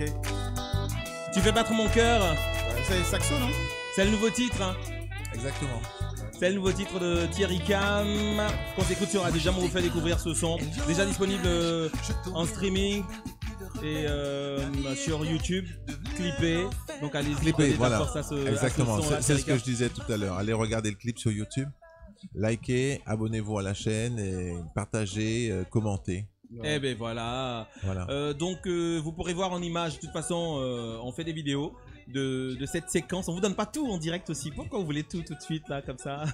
Ok. Tu fais battre mon cœur. C'est saxo, non? C'est le nouveau titre. Hein. Exactement. C'est le nouveau titre de Thierry Cam. Qu'on s'écoute sur Déjà, on vous fait découvrir ce son. Déjà disponible en streaming et sur YouTube, clippé. Donc allez-y, Clippé, donnez de la voilà. force à ce Exactement. son-là, C'est Thierry ce que Cam. je disais tout à l'heure. Allez regarder le clip sur YouTube, likez, abonnez-vous à la chaîne et partagez, commentez. Eh ben voilà. Voilà. Donc vous pourrez voir en image. De toute façon, on fait des vidéos de cette séquence. On vous donne pas tout en direct aussi. Pourquoi vous voulez tout de suite là comme ça?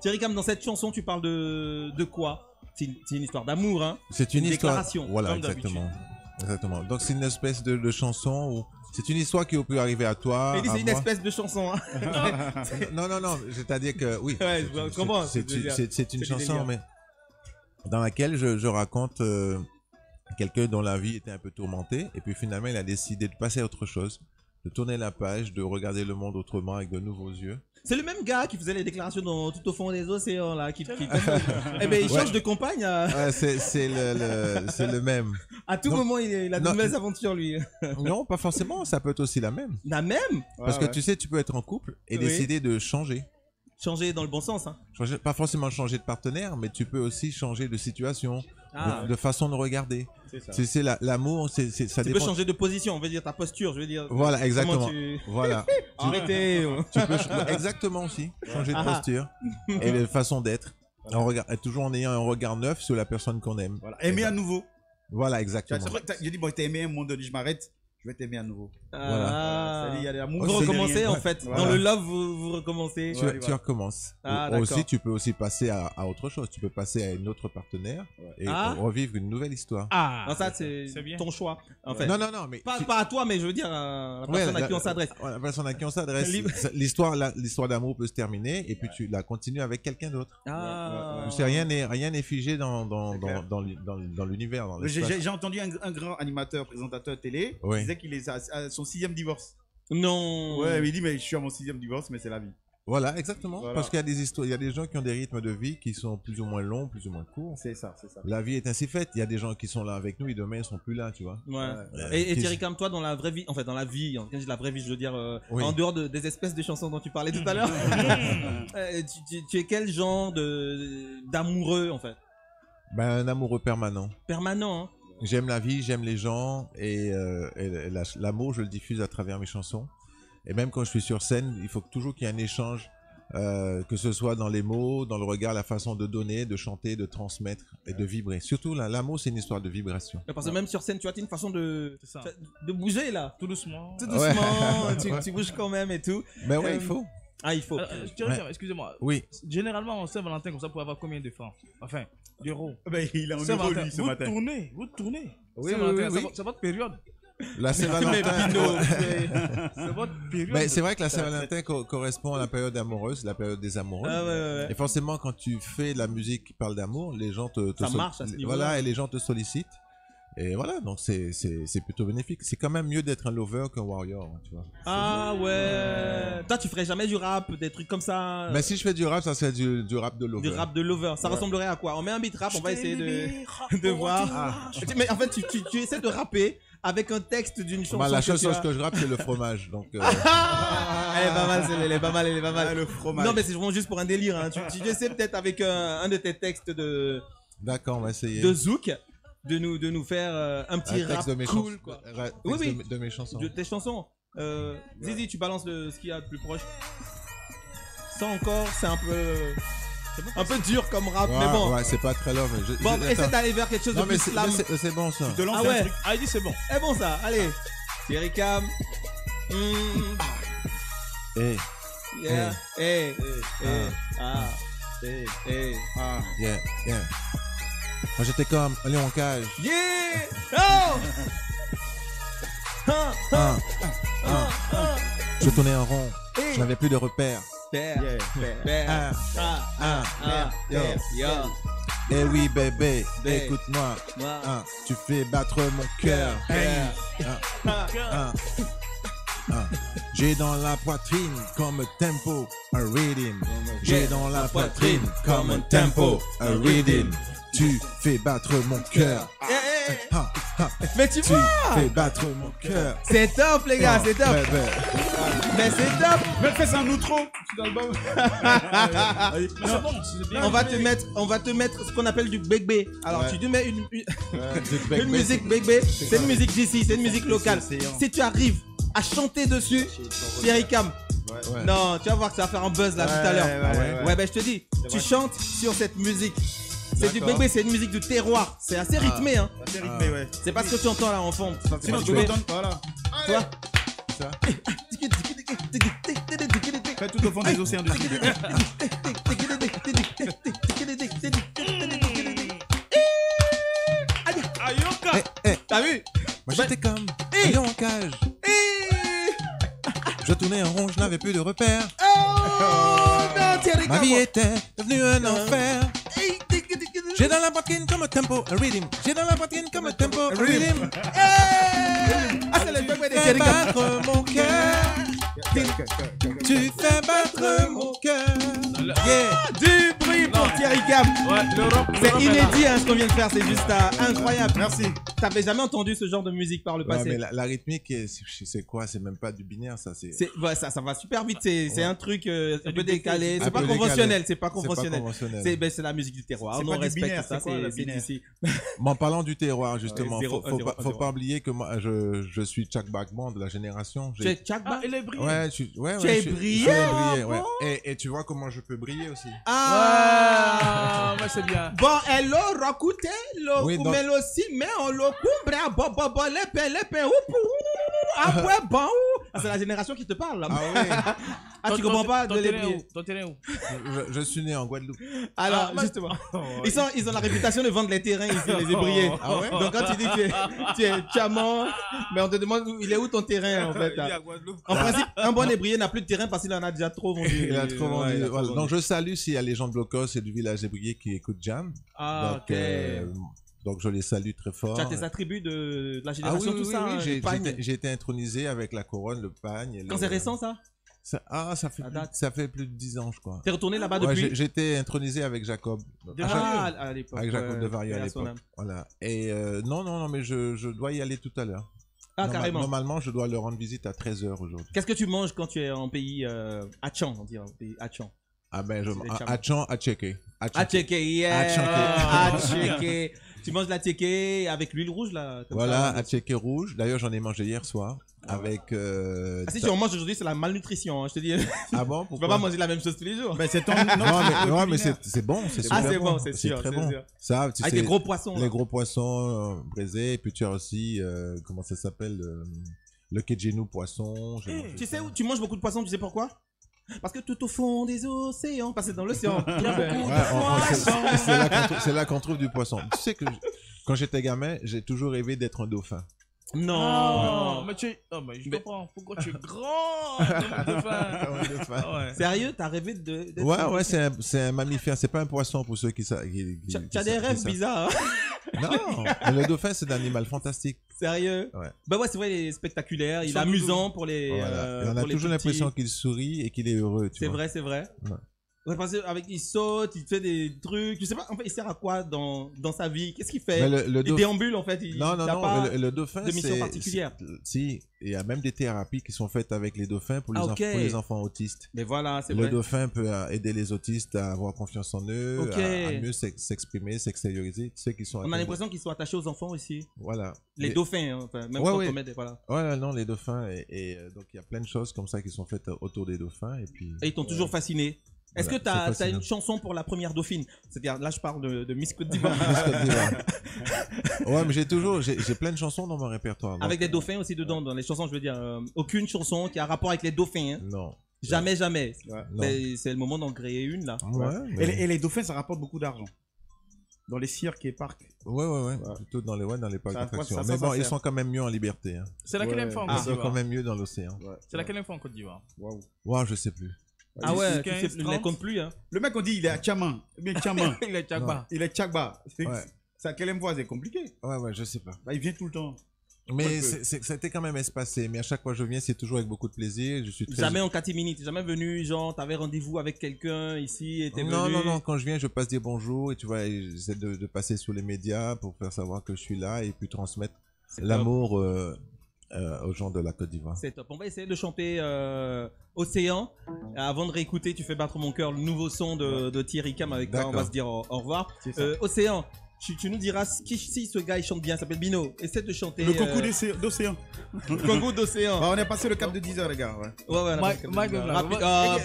Thierry Cam, dans cette chanson, tu parles de quoi? C'est une histoire d'amour, hein? C'est une histoire. déclaration. Voilà, comme d'habitude. exactement. Donc c'est une espèce de chanson où c'est une histoire qui peut arriver à toi. Mais c'est à une moi. espèce de chanson. Hein? Non, c'est-à-dire que oui. Ouais, je comprends. C'est une du chanson, délire. mais dans laquelle je raconte quelqu'un dont la vie était un peu tourmentée et puis finalement il a décidé de passer à autre chose, de tourner la page, de regarder le monde autrement avec de nouveaux yeux. C'est le même gars qui faisait les déclarations tout au fond des océans là, eh ben il change de compagne. Ouais, c'est le même. À tout Non. moment, il a de Non. nouvelles aventures lui. Non, pas forcément, ça peut être aussi la même. La même. Parce que tu sais, tu peux être en couple et Oui. décider de changer. Changer dans le bon sens. Hein. Pas forcément changer de partenaire, mais tu peux aussi changer de situation, Ah. de façon de regarder. C'est ça. L'amour, ça Tu dépend. peux changer de position, on veut dire ta posture, je veux dire. Voilà, exactement. Comment tu... Voilà. Arrêtez. Tu peux exactement aussi changer de Ah. posture et de façon d'être. Toujours en ayant un regard neuf sur la personne qu'on aime. Voilà. Aimer à nouveau. Voilà, C'est exactement. vrai que j'ai dit, bon, t'as aimé un moment donné, je m'arrête, je vais t'aimer à nouveau. Ah. Il y a l'amour. Vous Aussi, recommencez derrière. en fait. Voilà. Dans le love, vous recommencez. Tu recommences. Ah, Aussi, d'accord. tu peux aussi passer à autre chose. Tu peux passer à une autre partenaire et Ah. revivre une nouvelle histoire. Ah, Non, ça c'est bien. ton choix en fait. Non, mais Pas à toi, mais je veux dire à la personne à qui on s'adresse. La personne à qui on s'adresse. Libre. L'histoire d'amour peut se terminer et puis tu la continues avec quelqu'un d'autre. Ah. Tu sais, rien n'est figé dans clair. l'univers, dans l'espace. J'ai entendu un grand animateur, présentateur télé, Oui. qui disait qu'il est à son 6e divorce. Non. Ouais, mais il dit, mais je suis à mon 6e divorce, mais c'est la vie. Voilà, exactement. Voilà. Parce qu'il y a des histoires, il y a des gens qui ont des rythmes de vie qui sont plus ou moins longs, plus ou moins courts. C'est ça, c'est ça. La vie est ainsi faite. Il y a des gens qui sont là avec nous et demain ils sont plus là, tu vois. Ouais. Et Et Thierry, comme toi, dans la vraie vie, en fait, dans la vie, quand je dis la vraie vie, je veux dire, Oui. en dehors des espèces de chansons dont tu parlais tout à l'heure, tu es quel genre d'amoureux, en fait? Ben, un amoureux permanent. Permanent, hein? J'aime la vie, j'aime les gens et l'amour, je le diffuse à travers mes chansons. Et même quand je suis sur scène, il faut toujours qu'il y ait un échange, que ce soit dans les mots, dans le regard, la façon de donner, de chanter, de transmettre et de vibrer. Surtout, l'amour, c'est une histoire de vibration. Parce que même sur scène, tu as une façon de C'est ça. bouger, là. Tout doucement. Tout doucement, tu bouges quand même et tout. Ben ouais, il faut. Ah, il faut. Thierry, excusez-moi. Oui. Généralement, en Saint-Valentin, comme ça, pour avoir combien de francs? Enfin, d'euros. Ben, il est en euro, Saint-Valentin, lui, ce vous matin. tournez. Oui, Saint-Valentin, oui. c'est votre période. La Saint-Valentin. C'est votre période. Ben, c'est vrai que la Saint-Valentin correspond à la période amoureuse, la période des amoureux. Ah, ouais. Et forcément, quand tu fais de la musique qui parle d'amour, les gens te Ça marche à ce niveau-là. voilà, et les gens te sollicitent. Et voilà, donc c'est plutôt bénéfique. C'est quand même mieux d'être un lover qu'un warrior, tu vois. Ah, ouais. Toi, tu ferais jamais du rap, des trucs comme ça. Mais si je fais du rap, ça serait du rap de lover. Du rap de lover. Ça ressemblerait à quoi? On met un beat rap, on va essayer de voir. Mais en fait, tu essaies de rapper avec un texte d'une chanson. Bah, la que tu chanson as. que je rappe, c'est le fromage. Donc, Elle est pas mal, elle est pas mal, elle est pas mal. Ah, le fromage. Non, mais c'est vraiment juste pour un délire. Hein. Tu essaies peut-être avec un de tes textes de d'accord, on va essayer. Zouk de nous faire un petit Un rap texte de mes cool, chansons. quoi. Un texte Oui. de mes chansons. De tes chansons. Zizi, tu balances ce qu'il y a de plus proche. Ça encore, c'est un peu dur comme rap, Ouais, mais bon. ouais, c'est pas très love. Bon, attends. essaie d'aller vers quelque chose de Non, mais plus slam. c'est bon ça. Je te lance Ah un ouais. truc. Ah, il dit c'est bon. Eh bon ça, allez. Thierry Cam. Hey, Yeah. Hey. Ah. Ah. yeah. Moi j'étais comme un lion en cage. Yeah. Oh. Je tournais en rond. Je n'avais plus de repères. Yo. Eh oui bébé, écoute-moi. Tu fais battre mon cœur. J'ai dans la poitrine comme un tempo, un rhythm. J'ai dans la poitrine comme un tempo, un rhythm. Tu fais battre mon cœur. Mais tu Tu vois, fais battre mon cœur. c'est top les gars, c'est top. Bébé. Mais c'est top. Mais fais ça un outro sur l'album. Mais c'est bon, c'est bien. On va te mettre ce qu'on appelle du bébé. Alors Ouais. tu te mets une Une musique bébé. C'est une musique d'ici, c'est une musique locale. c'est- Si tu arrives à chanter dessus, Thierry Cam, Ouais. non, tu vas voir que ça va faire un buzz là tout à l'heure. Ouais, ben je te dis, tu vrai. chantes sur cette musique. C'est du D'accord. bébé, c'est une musique du terroir. C'est assez rythmé, hein. C'est rythmé, ouais. C'est pas ce que tu entends là en fond. Sinon, C'est tu pas m'entends pas là. tu vois. Ça. Fais tout au fond des océans du Sud. Ayoka. T'as vu? Moi j'étais comme un lion en cage. Je tournais en rond, je n'avais plus de repères. Oh non, Thierry Ma Cam. vie était devenue un enfer. J'ai dans la poitrine comme un tempo, un rhythm. J'ai dans la poitrine comme un tempo, un rhythm. Ah, c'est le bébé de Tu fais Thierry Cam. battre mon cœur. Tu fais battre mon cœur. Yeah. Du bruit pour Thierry Cam. Ouais, l'Europe. C'est l'Europe est là. inédit hein, ce qu'on vient de faire, c'est juste incroyable. Merci. T'avais jamais entendu ce genre de musique par le Ouais, passé. mais la rythmique, c'est quoi? C'est même pas du binaire, ça. Ouais, ça va super vite, c'est un truc un peu du décalé, Un c'est pas peu conventionnel, décalé. c'est pas conventionnel. conventionnel. C'est la musique du terroir, C'est on pas du respecte binaire, ça, c'est quoi, le c'est binaire d'ici. Mais en parlant du terroir, justement, zéro, faut zéro. pas oublier que moi, je suis Chuck Bagman de la génération. Tu es Tchakba? Ah, il est brillant. Ouais, Tu ouais, es je suis brillant, ouais. bon. Et tu vois comment je peux briller aussi. Ah! Ah, ouais, c'est bien. Bon, hello, rakute, lo Oui, donc- kumelo si, mais on lo kumbra, bo, lepe, après, bon, ah, c'est la génération qui te parle, là. Ah oui, Ah, tu comprends pas de les terrain briller. où? Ton terrain où? je suis né en Guadeloupe. Alors, Ah, justement, ils ont la réputation de vendre les terrains ici, les ébriers. Ah ouais? Donc quand tu dis que tu es Chaman, mais on te demande il est où ton terrain en fait. En principe, un bon ébrier n'a plus de terrain parce qu'il en a déjà trop vendu. Il a trop vendu. Ouais, il a trop Voilà. vendu. Donc je salue s'il y a les gens de Locos et du village ébrier qui écoutent Jam. Ah, Donc, ok. donc je les salue très fort. Tu as tes attributs de la Ah génération, oui, tout oui, ça, oui, hein, j'ai le pagne. j'ai été intronisé avec la couronne, le pagne. et Quand le- c'est récent ça? ça fait plus de 10 ans, je crois. T'es retourné là-bas Ouais, depuis? j'ai été intronisé avec Jacob. À l'époque. Avec Jacob ouais, de Varia à paix à son l'époque. âme. Voilà. Et non, mais je dois y aller tout à l'heure. Ah, carrément. Normalement, je dois leur rendre visite à 13h aujourd'hui. Qu'est-ce que tu manges quand tu es en pays Hachan, on dirait, en pays Hachan? Ah ben, C'est des à checker. À checker, yeah! À À checker. Tu manges la tchéké avec l'huile rouge là? Comme Voilà, ça. à checker rouge. D'ailleurs, j'en ai mangé hier soir. Avec. Ah, si tu en manges aujourd'hui, c'est la malnutrition, hein, je te dis. Ah bon, Tu peux pourquoi? pas manger la même chose tous les jours. Ben, c'est ton. Non, mais c'est bon, c'est Ah, super c'est bon, c'est sûr, très c'est bon. sûr. Ça, tu Avec sais, des gros poissons. les là. gros poissons braisés. Et puis tu as aussi, comment ça s'appelle, le kejenu poisson. j'ai mangé Tu sais ça. où tu manges beaucoup de poissons, tu sais pourquoi? Parce que tout au fond des océans, parce que dans l'océan, il y a beaucoup Ouais, de poissons. c'est là qu'on trouve du poisson. Tu sais que quand j'étais gamin, j'ai toujours rêvé d'être un dauphin. Non. Mais non, mais je Mais- comprends. Pourquoi tu es grand? Dauphin. Un dauphin. Ah ouais. Sérieux, t'as rêvé d'être Ouais, c'est un mammifère. C'est pas un poisson pour ceux qui savent. Tu as des rêves bizarres, hein? Non, mais le dauphin, c'est un animal fantastique. Sérieux? Ouais. Bah ouais, c'est vrai, il est spectaculaire, il est Sans amusant pour les. Voilà. Et on a pour les toujours tout petits. l'impression qu'il sourit et qu'il est heureux. Tu C'est vois. vrai, c'est vrai. Ouais. Ouais, parce qu'avec il saute, il fait des trucs. Je sais pas, en fait, il sert à quoi dans sa vie? Qu'est-ce qu'il fait? Mais le Il dauphin. déambule en fait. Non, il a non, pas le dauphin, de mission c'est- particulière. Si, il y a même des thérapies qui sont faites avec les dauphins pour les, Ah, ok. pour les enfants autistes. Mais voilà, c'est Le vrai. dauphin peut aider les autistes à avoir confiance en eux, Ok. à mieux s'exprimer, s'extérioriser. Tu sais qu'ils sont. On a l'impression qu'ils sont attachés aux enfants aussi. Voilà. Les dauphins, hein, enfin, même Ouais, quand ouais. on met des. Voilà. Ouais, non, les dauphins. Donc il y a plein de choses comme ça qui sont faites autour des dauphins. Et puis. Et ils t'ont toujours fasciné. Est-ce Voilà, que tu as, c'est fascinant. une chanson pour la première dauphine? C'est-à-dire, là, je parle de Miss Côte d'Ivoire. Miss Côte d'Ivoire. Ouais, mais j'ai plein de chansons dans mon répertoire. donc- Avec des dauphins aussi dedans, dans les chansons, je veux dire. Aucune chanson qui a rapport avec les dauphins. Hein. Non. Jamais, jamais. Ouais. Non. C'est le moment d'en créer une, là. Ouais, mais- Et les dauphins, ça rapporte beaucoup d'argent. Dans les cirques et parcs. ouais. Plutôt dans les parcs Ça, d'attractions. ça, Mais ça bon, ils sert. sont quand même mieux en liberté. Hein. C'est laquelle Ouais. fois en Ils Côte sont quand d'Ivoire? même mieux dans l'océan. C'est laquelle fois en Côte d'Ivoire? Waouh. Wow, je sais plus. Ah ouais, 15, tu sais, ne les 30. compte plus, hein. Le mec, on dit il est à Tchaman. Bien Tchaman. Il est Tchakba. Il est Tchakba. Ouais. Ça, quelle fois, c'est compliqué. Ouais, je sais pas. Bah, il vient tout le temps. Mais c'était quand même espacé. Mais à chaque fois que je viens, c'est toujours avec beaucoup de plaisir. Je suis très... Jamais en catimini, t'es jamais venu, genre, t'avais rendez-vous avec quelqu'un ici et t'es venu. Non. Quand je viens, je passe dire bonjour et tu vois, j'essaie de passer sur les médias pour faire savoir que je suis là et puis transmettre l'amour aux gens de la Côte d'Ivoire. C'est top. On va essayer de chanter Océan. Avant de réécouter, tu fais battre mon cœur, le nouveau son de Thierry Cam avec toi. On va se dire au revoir. Océan. Tu nous diras si ce gars il chante bien, il s'appelle Bino. Essaie de chanter. Le concours d'océan. Le concours d'océan. Bah, on est passé le cap de 10 heures, les gars. Ouais.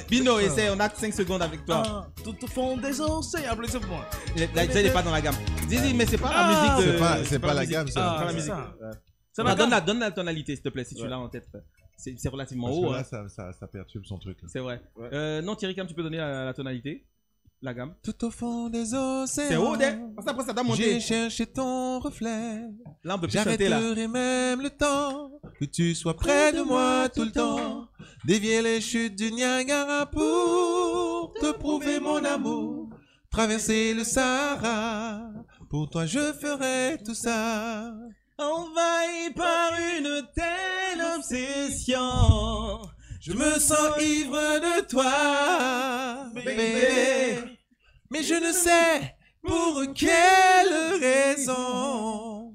Bino, essaie, on a 5 secondes avec toi. Tout au fond des océans, plus pour moi. Déjà, il est pas dans la gamme. Zizi, mais c'est pas la musique de. C'est pas la gamme, ça. Pas la musique. Donne la tonalité, s'il te plaît, si tu l'as en tête. C'est relativement Parce haut. que là, ça perturbe son truc. Là. C'est vrai. Non, Thierry Cam, tu peux donner la tonalité. La gamme. Tout au fond des océans. C'est haut, parce qu'après ça doit monter. J'ai cherché ton reflet. Là, on peut plus chanter là. J'arrêterai même le temps que tu sois près de moi tout le temps. Dévier les chutes du Niagara pour te prouver mon amour. Traverser le Sahara. Pour toi, je ferai tout ça. Envahi par une telle obsession. Je me sens ivre de toi, bébé. Mais je ne sais pour quelle raison.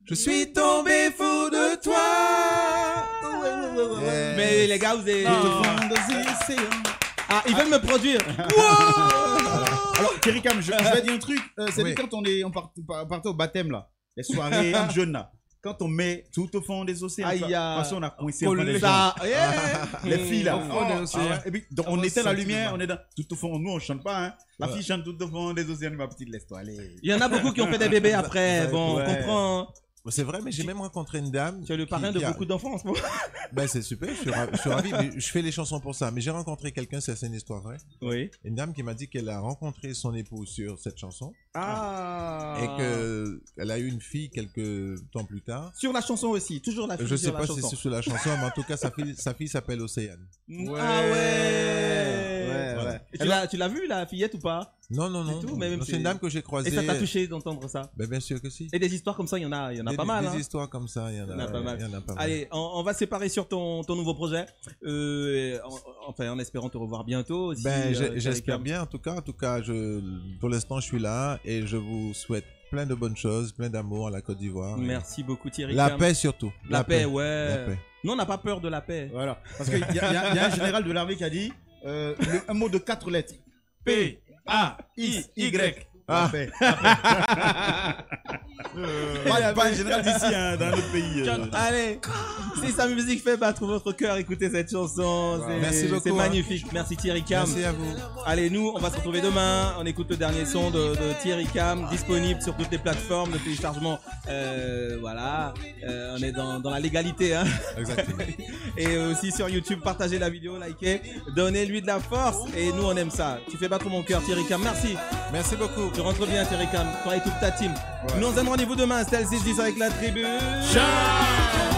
Je suis tombé fou de toi. Mais les gars, vous avez... Ah, ils veulent me produire. Alors, Thierry Cam, je vais dire un truc. C'est quand on partait au baptême, là. Les soirées jeunes, là. Quand on met tout au fond des océans, de toute façon, on a coincé les gens. Les filles, là. Et puis, donc, on éteint la lumière, on est dans tout au fond. Nous, on chante pas, hein. La fille chante tout au fond des océans, ma petite, laisse-toi aller. Il y en a beaucoup qui ont fait des bébés après. Bon, on comprend. C'est vrai, mais j'ai même rencontré une dame. Tu es le parrain de beaucoup d'enfants en ce moment. Ben, c'est super, je suis ravi, mais je fais les chansons pour ça. Mais j'ai rencontré quelqu'un, c'est une histoire vraie. Oui. Une dame qui m'a dit qu'elle a rencontré son époux sur cette chanson. Ah. Et qu'elle a eu une fille quelques temps plus tard. Sur la chanson aussi, toujours la fille. Je sais pas si c'est sur la chanson, mais en tout cas, sa fille s'appelle Océane. Ouais. Ah ouais. Et tu l'as vu, la fillette ou pas? Non. C'est une dame que j'ai croisée. Et ça t'a touché d'entendre ça? Ben, bien sûr que si. Et des histoires comme ça, il y en a pas mal. Des histoires comme ça, il y en a pas mal. Allez, on va se séparer sur ton nouveau projet. Enfin, en espérant te revoir bientôt. Aussi, j'espère bien. En tout cas, pour l'instant, je suis là et je vous souhaite plein de bonnes choses, plein d'amour à la Côte d'Ivoire. Merci beaucoup, Thierry. La paix surtout. La paix, ouais. La paix. Nous, on n'a pas peur de la paix. Voilà. Parce qu'il y a un général de l'armée qui a dit un mot de 4 lettres. P-A-I-Y. La paix. Pas un général d'ici, hein, dans notre pays. Allez, si sa musique fait battre votre cœur, écoutez cette chanson. Merci beaucoup. C'est magnifique. Merci Thierry Cam. Merci à vous. Allez, nous, on va se retrouver demain. On écoute le dernier son de Thierry Cam, disponible sur toutes les plateformes de téléchargement. Voilà, on est dans la légalité. Hein. Exactement. Et aussi sur YouTube, partagez la vidéo, likez, donnez-lui de la force. Et nous, on aime ça. Tu fais battre mon cœur, Thierry Cam. Merci. Merci beaucoup. Tu rentres bien, Thierry Cam. Toi et toute ta team. Ouais. Nous, on se donne rendez-vous demain. C'était le 6-10 avec la tribu. Ciao.